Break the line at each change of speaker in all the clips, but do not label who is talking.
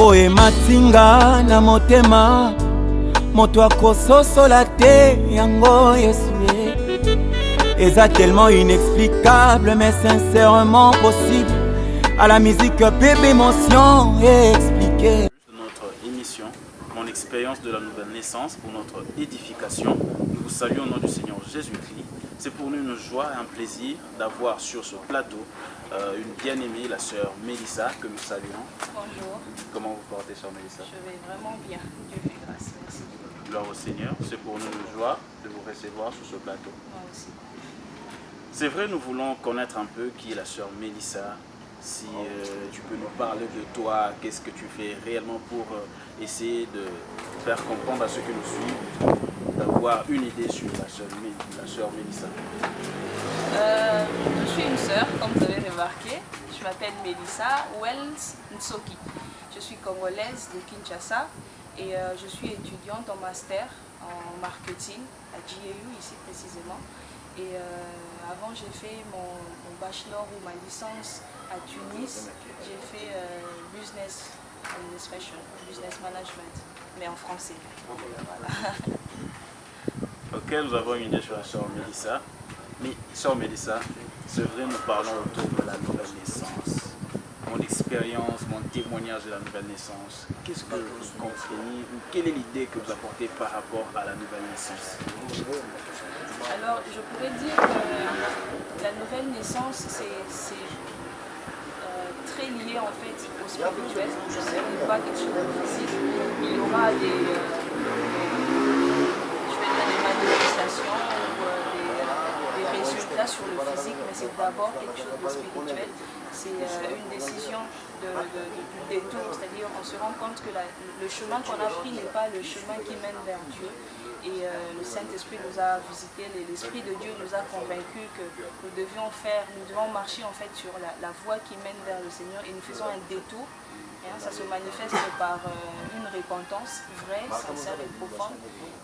oye matinga na motema moto akososola te yango Yesu eza tellement inexplicable mais sincèrement possible à la musique bébé émotion et expliquer
notre émission mon expérience de la nouvelle naissance pour notre édification. Nous vous saluons au nom du Seigneur Jésus-Christ. C'est pour nous une joie et un plaisir d'avoir sur ce plateau une bien-aimée, la sœur Mélissa, que nous saluons.
Bonjour.
Comment vous portez, sœur Mélissa?
Je vais vraiment bien. Dieu fait grâce. Merci.
Gloire au Seigneur. C'est pour nous une joie de vous recevoir sur ce plateau.
Moi aussi.
C'est vrai, nous voulons connaître un peu qui est la sœur Mélissa. Si tu peux nous parler de toi, qu'est-ce que tu fais réellement pour essayer de faire comprendre à ceux qui nous suivent, d'avoir une idée sur la sœur Mélissa.
Je suis une sœur, comme vous avez remarqué. Je m'appelle Mélissa Wells Nsoki. Je suis congolaise de Kinshasa et je suis étudiante en master en marketing à GAU, ici précisément. Et avant, j'ai fait mon bachelor ou ma licence à Tunis. J'ai fait business administration, business management, mais en français. Voilà.
Ok, nous avons une idée sur la sœur Mélissa. Mais sœur Mélissa, c'est vrai, nous parlons autour de la nouvelle naissance. Mon expérience, mon témoignage de la nouvelle naissance. Qu'est-ce que vous comprenez ou quelle est l'idée que vous apportez par rapport à la nouvelle naissance?
Alors, je pourrais dire que la nouvelle naissance, c'est très lié en fait au spirituel. Ce n'est pas quelque chose de physique. Il y aura des manifestations ou des résultats sur le physique, mais c'est d'abord quelque chose de spirituel. C'est une décision du détour, c'est-à-dire on se rend compte que le chemin qu'on a pris n'est pas le chemin qui mène vers Dieu. Et le Saint-Esprit nous a visités, l'Esprit de Dieu nous a convaincus que nous devons marcher en fait sur la voie qui mène vers le Seigneur et nous faisons un détour. Ça se manifeste par une repentance vraie, sincère et profonde.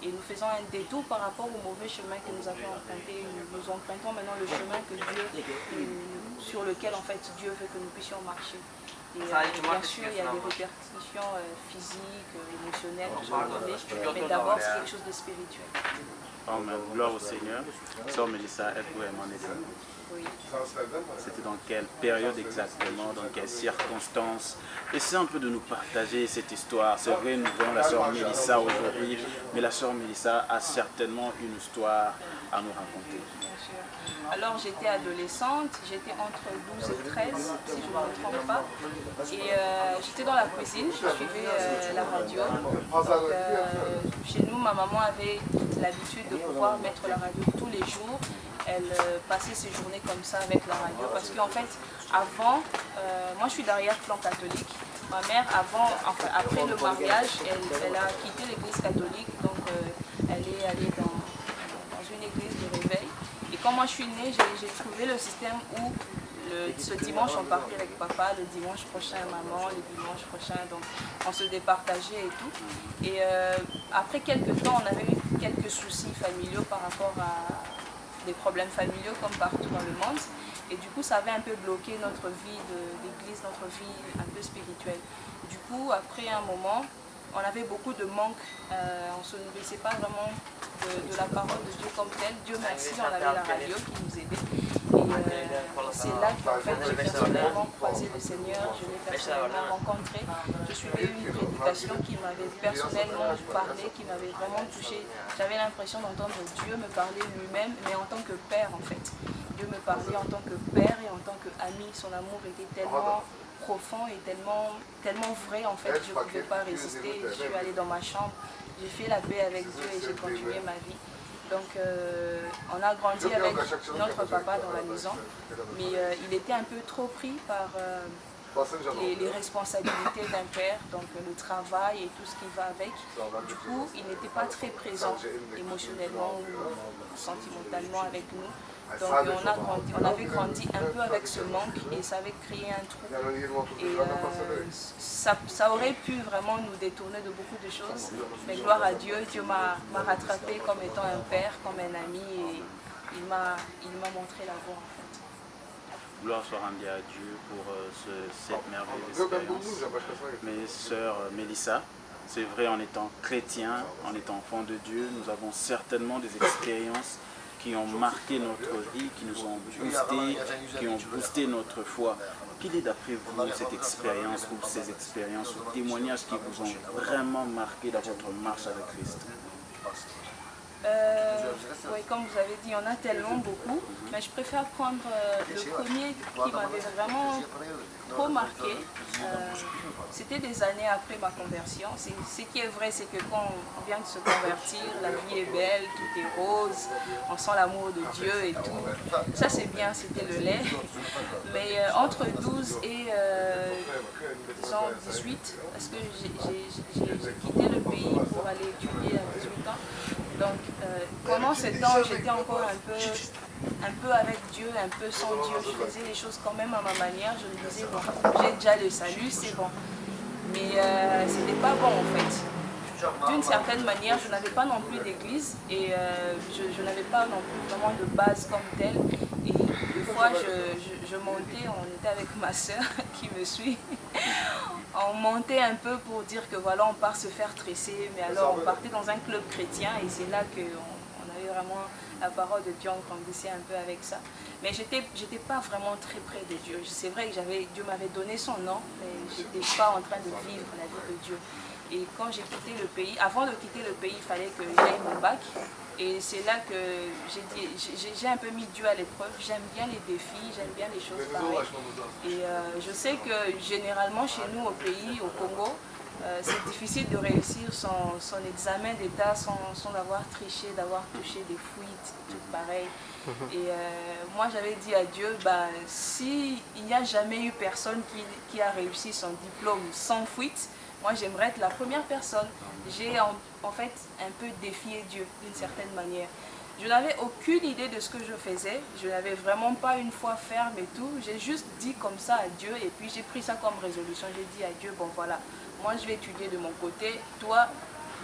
Et nous faisons un détour par rapport au mauvais chemin que nous avions emprunté. Nous empruntons maintenant le chemin sur lequel en fait Dieu veut que nous puissions marcher. Et bien sûr, il y a des répercussions physiques, émotionnelles, mais d'abord c'est quelque chose de spirituel.
Amen. Gloire au Seigneur. Sœur Mélissa, elle pouvait m'en aider.
Oui.
C'était dans quelle période exactement, dans quelles circonstances? Essayez un peu de nous partager cette histoire. C'est vrai, nous voyons la sœur Mélissa aujourd'hui, mais la sœur Mélissa a certainement une histoire à nous raconter.
Bien sûr. Alors j'étais adolescente, j'étais entre 12 et 13, si je ne me trompe pas. Et j'étais dans la cuisine, je suivais la radio. Donc, chez nous, ma maman avait l'habitude de pouvoir mettre la radio tous les jours. Elle passait ses journées comme ça avec la radio parce qu'en fait, avant, moi je suis d'arrière-plan catholique. Ma mère, après le mariage, elle a quitté l'église catholique, donc elle est allée dans une église de réveil. Et quand moi je suis née, j'ai trouvé le système où ce dimanche on partait avec papa, le dimanche prochain maman, le dimanche prochain, donc on se départageait et tout. Et après quelques temps, on avait eu quelques soucis familiaux par rapport à des problèmes familiaux comme partout dans le monde. Et du coup, ça avait un peu bloqué notre vie d'église, notre vie un peu spirituelle. Du coup, après un moment, on avait beaucoup de manque. On ne se nourrissait pas vraiment de la parole de Dieu comme telle. Dieu merci, on avait la radio qui nous aidait. Et c'est là qu'en fait, j'ai personnellement croisé le Seigneur, je l'ai personnellement rencontré. Je suivais une prédication qui m'avait personnellement parlé, qui m'avait vraiment touché. J'avais l'impression d'entendre Dieu me parler lui-même, mais en tant que père en fait. Dieu me parlait en tant que père et en tant qu'ami. Son amour était tellement profond et tellement vrai en fait, je ne pouvais pas résister. Je suis allée dans ma chambre, j'ai fait la paix avec Dieu et j'ai continué ma vie. Donc on a grandi avec notre papa dans la maison, mais il était un peu trop pris par les responsabilités d'un père, donc le travail et tout ce qui va avec. Du coup, il n'était pas très présent émotionnellement ou sentimentalement avec nous. Donc on avait grandi un peu avec ce manque et ça avait créé un trou. Et ça aurait pu vraiment nous détourner de beaucoup de choses. Mais gloire à Dieu, Dieu m'a rattrapé comme étant un père, comme un ami et il m'a montré la voie en fait.
gloire soit rendue à Dieu pour cette merveilleuse expérience. Mes sœurs Mélissa, c'est vrai, en étant chrétien, en étant enfant de Dieu, nous avons certainement des expériences qui ont marqué notre vie, qui nous ont boosté, qui ont boosté notre foi. Quelle est d'après vous cette expérience ou ces expériences ou témoignages qui vous ont vraiment marqué dans votre marche avec Christ?
Oui, comme vous avez dit, il y en a tellement beaucoup, mais je préfère prendre le premier qui m'avait vraiment trop marqué. C'était des années après ma conversion. Ce qui est vrai, c'est que quand on vient de se convertir, la vie est belle, tout est rose, on sent l'amour de Dieu et tout. Ça c'est bien, c'était le lait. Mais entre 12 et disons 18, parce que j'ai quitté le pays pour aller étudier à 18 ans. Donc pendant ce temps, j'étais encore un peu avec Dieu, un peu sans Dieu. Je faisais les choses quand même à ma manière. Je me disais, bon, j'ai déjà le salut, c'est bon. Mais c'était pas bon en fait. D'une certaine manière, je n'avais pas non plus d'église et je n'avais pas non plus vraiment de base comme telle. Et des fois, je montais, on était avec ma soeur qui me suit. On montait un peu pour dire que voilà, on part se faire tresser, mais alors on partait dans un club chrétien et c'est là qu'on avait vraiment la parole de Dieu, on grandissait un peu avec ça. Mais j'étais pas vraiment très près de Dieu. C'est vrai que Dieu m'avait donné son nom, mais je n'étais pas en train de vivre la vie de Dieu. Et quand j'ai quitté le pays, avant de quitter le pays, il fallait que j'aille mon bac. Et c'est là que j'ai un peu mis Dieu à l'épreuve. J'aime bien les défis, j'aime bien les choses pareilles. Et je sais que généralement chez nous au pays, au Congo, c'est difficile de réussir son examen d'état sans avoir triché, d'avoir touché des fuites, tout pareil. Et moi j'avais dit à Dieu, s'il n'y a jamais eu personne qui a réussi son diplôme sans fuite, moi j'aimerais être la première personne. J'ai en fait un peu défié Dieu d'une certaine manière. Je n'avais aucune idée de ce que je faisais, je n'avais vraiment pas une foi ferme et tout. J'ai juste dit comme ça à Dieu et puis j'ai pris ça comme résolution. J'ai dit à Dieu, bon voilà, moi je vais étudier de mon côté, toi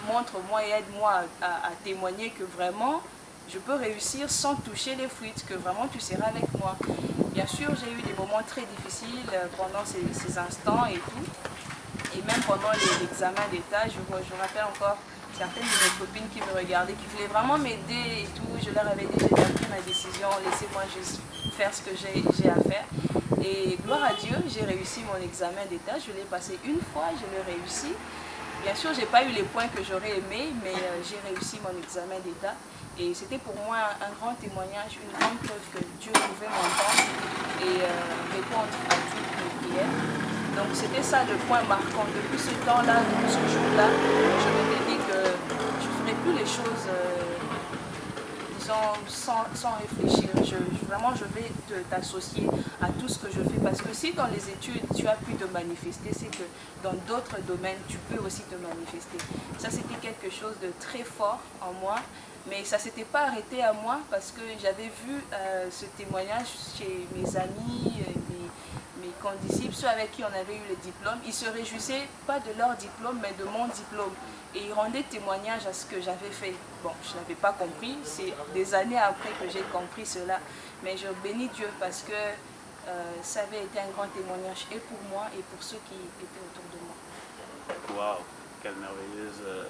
montre-moi et aide-moi à témoigner que vraiment je peux réussir sans toucher les fuites, que vraiment tu seras avec moi. Bien sûr, j'ai eu des moments très difficiles pendant ces instants et tout. Et même pendant l'examen d'état, je rappelle encore certaines de mes copines qui me regardaient, qui voulaient vraiment m'aider et tout. Je leur avais dit, j'ai déjà pris ma décision, laissez-moi juste faire ce que j'ai à faire. Et gloire à Dieu, j'ai réussi mon examen d'état. Je l'ai passé une fois, je l'ai réussi. Bien sûr, je n'ai pas eu les points que j'aurais aimé, mais j'ai réussi mon examen d'état. Et c'était pour moi un grand témoignage, une grande preuve que Dieu pouvait m'entendre et répondre à toutes mes prières. Donc c'était ça le point marquant. Depuis ce temps-là, depuis ce jour-là, je m'étais dit que je ne ferais plus les choses disons, sans réfléchir. Vraiment, je vais t'associer à tout ce que je fais. Parce que si dans les études, tu as pu te manifester, c'est que dans d'autres domaines, tu peux aussi te manifester. Ça, c'était quelque chose de très fort en moi. Mais ça ne s'était pas arrêté à moi parce que j'avais vu ce témoignage chez mes amis, mes condisciples, ceux avec qui on avait eu le diplôme. Ils ne se réjouissaient pas de leur diplôme, mais de mon diplôme. Et ils rendaient témoignage à ce que j'avais fait. Bon, je n'avais pas compris. C'est des années après que j'ai compris cela. Mais je bénis Dieu parce que ça avait été un grand témoignage et pour moi et pour ceux qui étaient autour de moi.
Waouh, quelle merveilleuse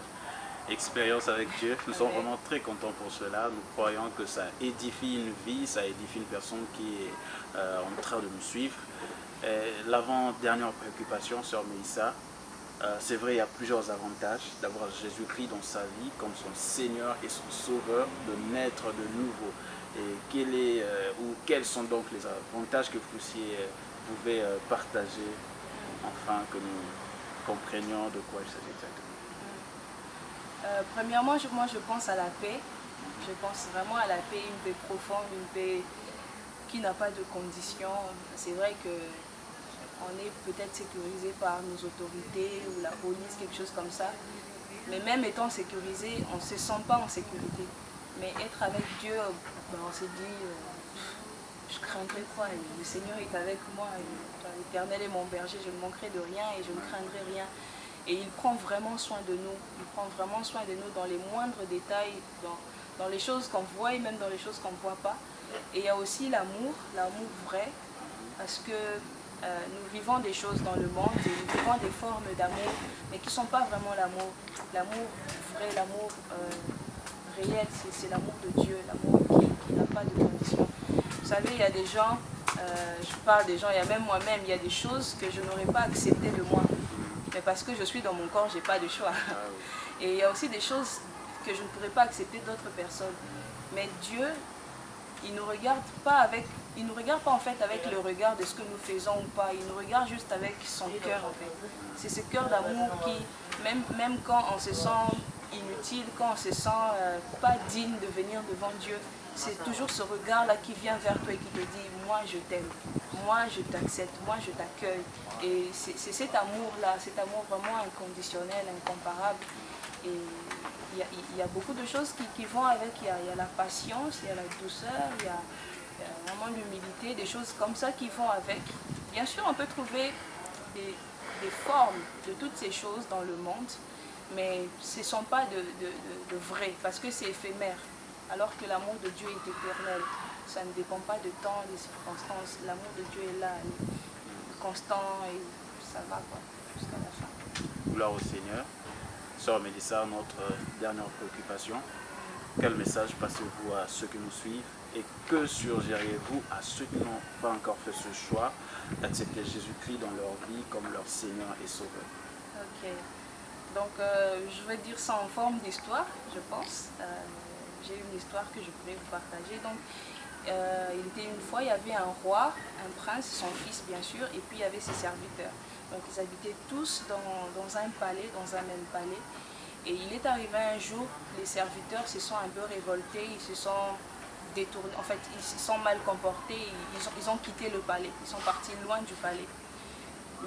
expérience avec Dieu. Nous sommes vraiment très contents pour cela. Nous croyons que ça édifie une vie, ça édifie une personne qui est en train de nous suivre. L'avant-dernière préoccupation, sœur Mélissa, c'est vrai, il y a plusieurs avantages d'avoir Jésus-Christ dans sa vie comme son Seigneur et son Sauveur, de naître de nouveau. Et quels sont donc les avantages que vous pouvez partager afin que nous comprenions de quoi il s'agit exactement?
Premièrement, moi je pense à la paix. Je pense vraiment à la paix, une paix profonde, une paix qui n'a pas de conditions. C'est vrai qu'on est peut-être sécurisé par nos autorités ou la police, quelque chose comme ça. Mais même étant sécurisé, on ne se sent pas en sécurité. Mais être avec Dieu, on s'est dit, je craindrai quoi? Le Seigneur est avec moi. L'Éternel est mon berger, je ne manquerai de rien et je ne craindrai rien. Et il prend vraiment soin de nous. Il prend vraiment soin de nous dans les moindres détails, dans les choses qu'on voit et même dans les choses qu'on ne voit pas. Et il y a aussi l'amour vrai. parce que nous vivons des choses dans le monde et nous vivons des formes d'amour, mais qui ne sont pas vraiment l'amour. L'amour vrai, l'amour réel, c'est l'amour de Dieu, l'amour qui n'a pas de condition. Vous savez, il y a des gens, je parle des gens, il y a même moi-même, il y a des choses que je n'aurais pas acceptées de moi. Mais parce que je suis dans mon corps, je n'ai pas de choix. Et il y a aussi des choses que je ne pourrais pas accepter d'autres personnes. Mais Dieu, il ne nous regarde pas en fait avec le regard de ce que nous faisons ou pas. Il nous regarde juste avec son cœur en fait. C'est ce cœur d'amour qui, même quand on se sent inutile, quand on se sent pas digne de venir devant Dieu, c'est toujours ce regard-là qui vient vers toi et qui te dit « moi je t'aime, moi je t'accepte, moi je t'accueille ». Et c'est cet amour-là, cet amour vraiment inconditionnel, incomparable. Et il y a beaucoup de choses qui vont avec, il y a la patience, il y a la douceur, il y a vraiment l'humilité, des choses comme ça qui vont avec. Bien sûr, on peut trouver des formes de toutes ces choses dans le monde, mais ce ne sont pas de vrai, parce que c'est éphémère. Alors que l'amour de Dieu est éternel. Ça ne dépend pas de temps, des circonstances. L'amour de Dieu est là, constant et ça va jusqu'à la fin.
Gloire au Seigneur. Sœur Mélissa, notre dernière préoccupation. Quel message passez-vous à ceux qui nous suivent et que suggériez-vous à ceux qui n'ont pas encore fait ce choix d'accepter Jésus-Christ dans leur vie comme leur Seigneur et Sauveur?
Ok. Donc, je vais dire ça en forme d'histoire, je pense. J'ai une histoire que je pourrais vous partager. Donc, il était une fois, il y avait un roi, un prince, son fils bien sûr, et puis il y avait ses serviteurs. Donc ils habitaient tous dans un palais, dans un même palais. Et il est arrivé un jour, les serviteurs se sont un peu révoltés, ils se sont détournés, en fait ils se sont mal comportés, ils ont quitté le palais, ils sont partis loin du palais.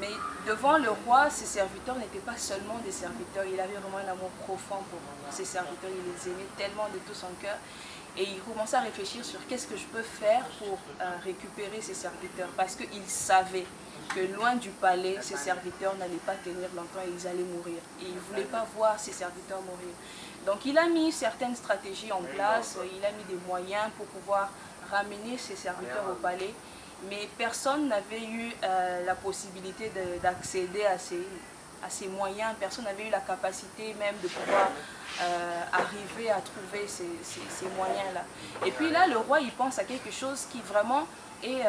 Mais devant le roi, ses serviteurs n'étaient pas seulement des serviteurs, il avait vraiment un amour profond pour ses serviteurs, il les aimait tellement de tout son cœur. Et il commençait à réfléchir sur qu'est-ce que je peux faire pour récupérer ses serviteurs. Parce qu'il savait que loin du palais, ses serviteurs n'allaient pas tenir longtemps et ils allaient mourir. Et il ne voulait pas voir ses serviteurs mourir. Donc il a mis certaines stratégies en place, il a mis des moyens pour pouvoir ramener ses serviteurs au palais. Mais personne n'avait eu la possibilité d'accéder à ces moyens, personne n'avait eu la capacité même de pouvoir arriver à trouver ces moyens-là. Et puis là, le roi, il pense à quelque chose qui vraiment est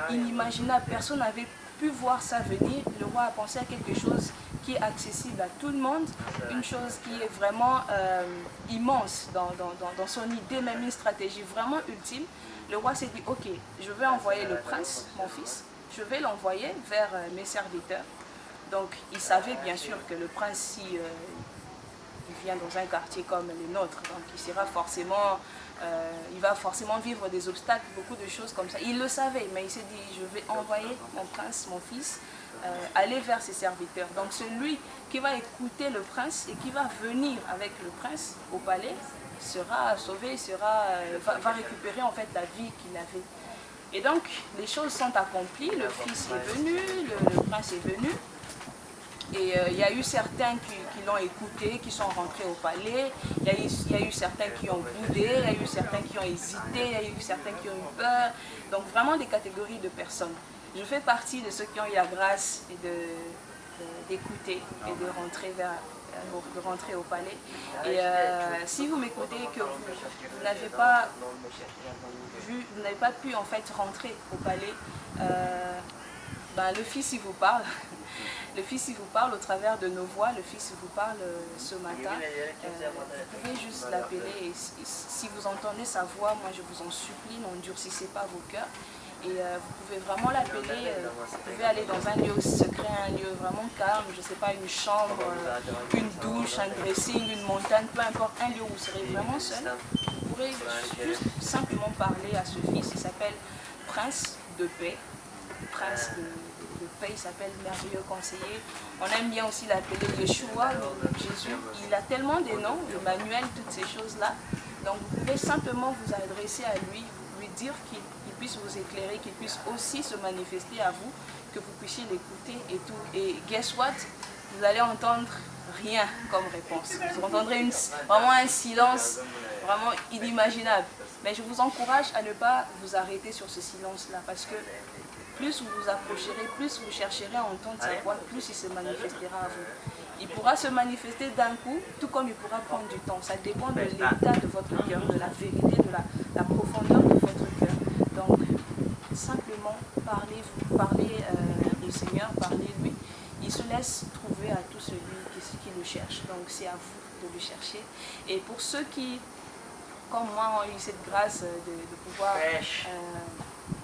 inimaginable. Personne n'avait pu voir ça venir. Le roi a pensé à quelque chose qui est accessible à tout le monde, une chose qui est vraiment immense dans son idée, même une stratégie vraiment ultime. Le roi s'est dit, ok, je vais envoyer le prince, mon fils, je vais l'envoyer vers mes serviteurs. Donc il savait bien sûr que le prince, si il vient dans un quartier comme le nôtre, donc il va forcément vivre des obstacles, beaucoup de choses comme ça. Il le savait, mais il s'est dit, je vais envoyer mon prince, mon fils, aller vers ses serviteurs. Donc celui qui va écouter le prince et qui va venir avec le prince au palais sera sauvé, va récupérer en fait la vie qu'il avait. Et donc les choses sont accomplies, le fils est venu, le prince est venu. Et il y a eu certains qui l'ont écouté, qui sont rentrés au palais, il y a eu certains qui ont boudé, il y a eu certains qui ont hésité, il y a eu certains qui ont eu peur. Donc vraiment des catégories de personnes. Je fais partie de ceux qui ont eu la grâce d'écouter et de rentrer au palais. Et si vous m'écoutez et que vous n'avez pas pu en fait rentrer au palais, le Fils il vous parle. Le Fils il vous parle au travers de nos voix, le Fils il vous parle ce matin. Vous pouvez juste l'appeler et si vous entendez sa voix, moi je vous en supplie, n'endurcissez pas vos cœurs. Et vous pouvez vraiment l'appeler, vous pouvez aller dans un lieu secret, un lieu vraiment calme, je ne sais pas, une chambre, une douche, un dressing, une montagne, peu importe, un lieu où vous serez vraiment seul. Vous pourrez juste simplement parler à ce Fils, il s'appelle Prince de paix, Prince de paix, il s'appelle Merveilleux Conseiller. On aime bien aussi l'appeler Yeshua, Jésus, il a tellement des noms, Emmanuel, toutes ces choses-là. Donc vous pouvez simplement vous adresser à lui, lui dire qu'il puisse vous éclairer, qu'il puisse aussi se manifester à vous, que vous puissiez l'écouter et tout. Et guess what? Vous allez entendre rien comme réponse. Vous entendrez vraiment un silence vraiment inimaginable. Mais je vous encourage à ne pas vous arrêter sur ce silence-là parce que plus vous vous approcherez, plus vous chercherez à entendre sa voix, plus il se manifestera à vous. Il pourra se manifester d'un coup, tout comme il pourra prendre du temps. Ça dépend de l'état de votre cœur, de la vérité, de la profondeur de votre cœur. Donc, simplement, parlez au Seigneur, parlez-lui. Il se laisse trouver à tout celui qui le cherche. Donc, c'est à vous de le chercher. Et pour ceux qui, comme moi, ont eu cette grâce de pouvoir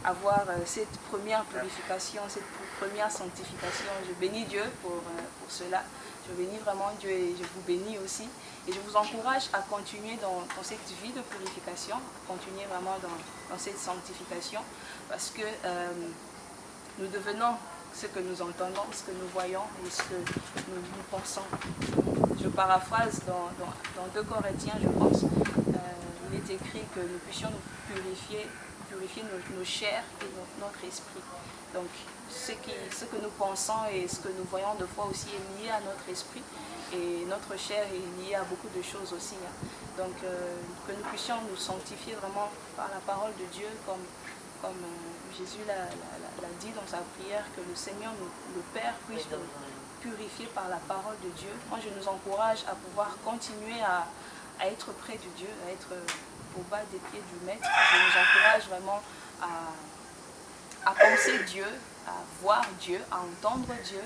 avoir cette première purification, cette première sanctification, je bénis Dieu pour cela. Je bénis vraiment Dieu et je vous bénis aussi. Et je vous encourage à continuer dans cette vie de purification, à continuer vraiment dans cette sanctification, parce que nous devenons ce que nous entendons, ce que nous voyons et ce que nous pensons. Je paraphrase dans 2 Corinthiens, je pense, il est écrit que nous puissions nous purifier nos chairs et notre esprit. Donc, ce que nous pensons et ce que nous voyons de fois aussi est lié à notre esprit, et notre chair est liée à beaucoup de choses aussi. Donc, que nous puissions nous sanctifier vraiment par la parole de Dieu, comme Jésus l'a dit dans sa prière, que le Seigneur, le Père, puisse nous purifier par la parole de Dieu. Moi, je nous encourage à pouvoir continuer à être près de Dieu, à être au bas des pieds du Maître. Je nous encourage vraiment à penser Dieu, à voir Dieu, à entendre Dieu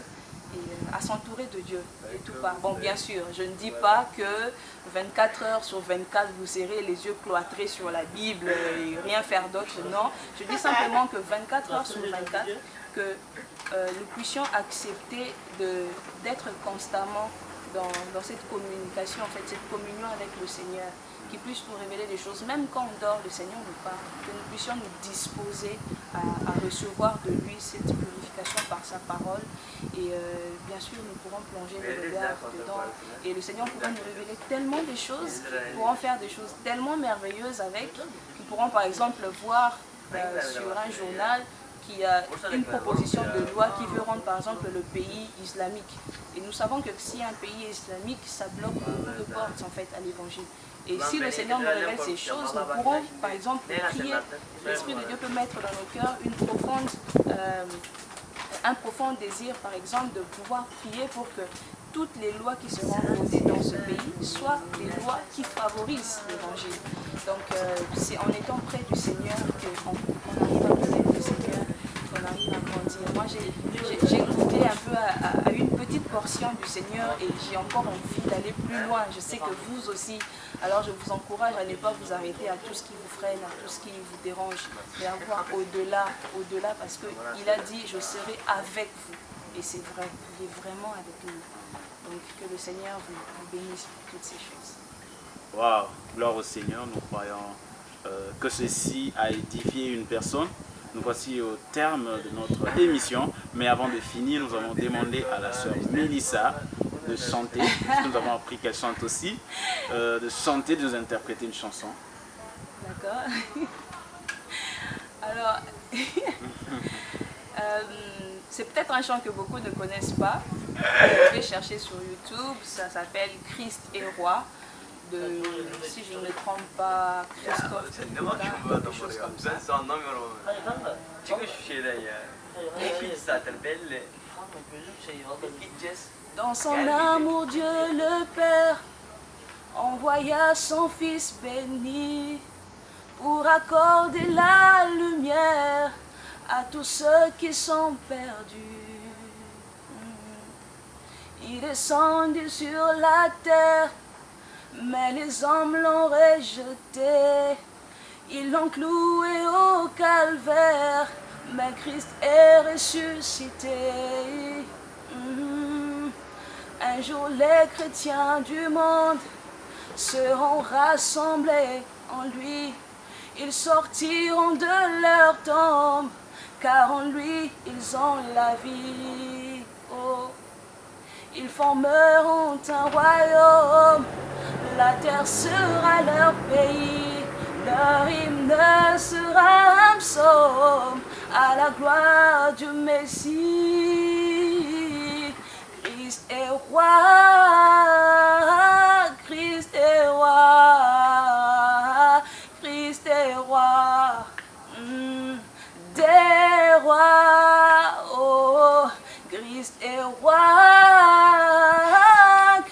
et à s'entourer de Dieu et tout part. Bon, bien sûr, je ne dis pas que 24 heures sur 24, vous serez les yeux cloîtrés sur la Bible et rien faire d'autre, non. Je dis simplement que 24 heures sur 24, que nous puissions accepter d'être constamment dans cette communication, en fait, cette communion avec le Seigneur, qui puisse nous révéler des choses, même quand on dort, le Seigneur nous parle, que nous puissions nous disposer à recevoir de lui cette purification par sa parole. Et bien sûr, nous pourrons plonger le regard dedans. Et le Seigneur pourra nous révéler tellement de choses, nous pourrons faire des choses tellement merveilleuses avec, nous pourrons par exemple voir sur un journal qui a une proposition de loi qui veut rendre par exemple le pays islamique. Et nous savons que si un pays est islamique, ça bloque beaucoup de portes en fait à l'évangile. Et si le Seigneur nous révèle ces choses, nous pourrons par exemple prier. L'Esprit de Dieu peut mettre dans nos cœurs un profond désir par exemple de pouvoir prier pour que toutes les lois qui seront votées dans ce pays soient des lois qui favorisent l'évangile. Donc c'est en étant près du Seigneur qu'on arrive à connaître le Seigneur, qu'on arrive à grandir. Moi j'ai goûté un peu à une petite portion du Seigneur et j'ai encore envie d'aller plus loin. Je sais que vous aussi. Alors je vous encourage à ne pas vous arrêter à tout ce qui vous freine, à tout ce qui vous dérange, mais à voir au-delà, parce qu'il a dit je serai avec vous. Et c'est vrai, il est vraiment avec nous. Donc que le Seigneur vous bénisse pour toutes ces choses.
Waouh, gloire au Seigneur, nous croyons que ceci a édifié une personne. Nous voici au terme de notre émission, mais avant de finir, nous avons demandé à la sœur Mélissa de chanter, puisque nous avons appris qu'elle chante aussi, de chanter, de nous interpréter une chanson.
D'accord. Alors, c'est peut-être un chant que beaucoup ne connaissent pas. Vous pouvez chercher sur YouTube, ça s'appelle Christ est roi. Si je ne me trompe pas, Christophe, quelque chose comme ça. Dans son amour, Dieu le Père envoya son Fils béni pour accorder la lumière à tous ceux qui sont perdus. Il descendit sur la terre, mais les hommes l'ont rejeté. Ils l'ont cloué au calvaire, mais Christ est ressuscité. Un jour les chrétiens du monde seront rassemblés en lui. Ils sortiront de leur tombe, car en lui ils ont la vie. Oh. Ils formeront un royaume, la terre sera leur pays, leur hymne sera un psaume à la gloire du Messie. Christ est roi, Christ est roi, Christ est roi, des rois. Christ est roi,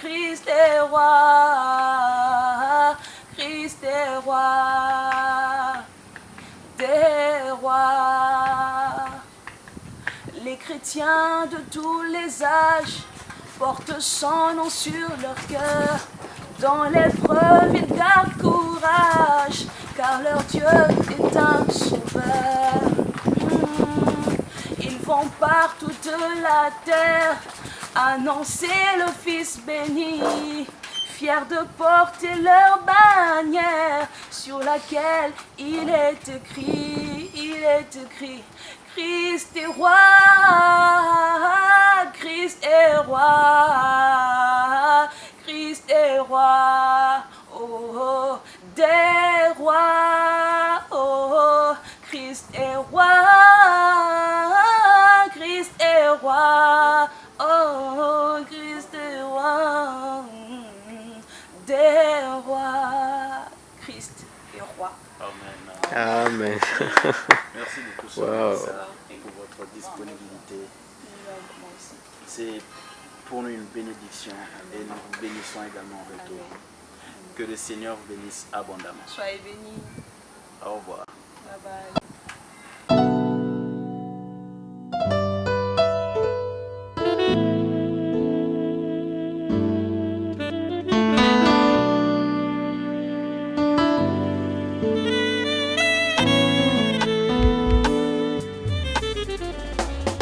Christ est roi, Christ est roi des rois. Les chrétiens de tous les âges portent son nom sur leur cœur. Dans l'épreuve, ils gardent courage, car leur Dieu est un sauveur. Ils vont par toute la terre annoncer le Fils béni, fiers de porter leur bannière sur laquelle il est écrit, Christ est roi, Christ est roi, Christ est roi, oh, oh, des rois, oh, oh, Christ est roi, Christ est roi, oh, oh, Christ est roi, des rois, Christ est roi.
Amen.
Amen.
Merci beaucoup,
Wow.
Melissa, pour votre disponibilité. C'est pour nous une bénédiction et nous vous bénissons également en retour. Que le Seigneur vous bénisse abondamment.
Soyez bénis.
Au revoir.
Bye bye.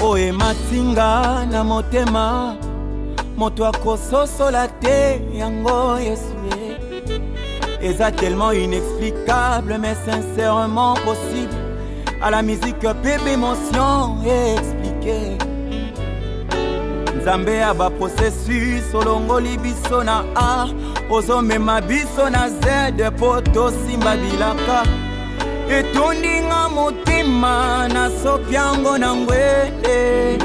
oye matinga na motema moto akososola te yango Yesu eza tellement inexplicable mais sincèrement possible à la musique bébé émotion expliqué nzambe ya baprocessus olongoli biso na a ozomema biso na z po tosimba bilaka etondinga motima na sopyango na ngwende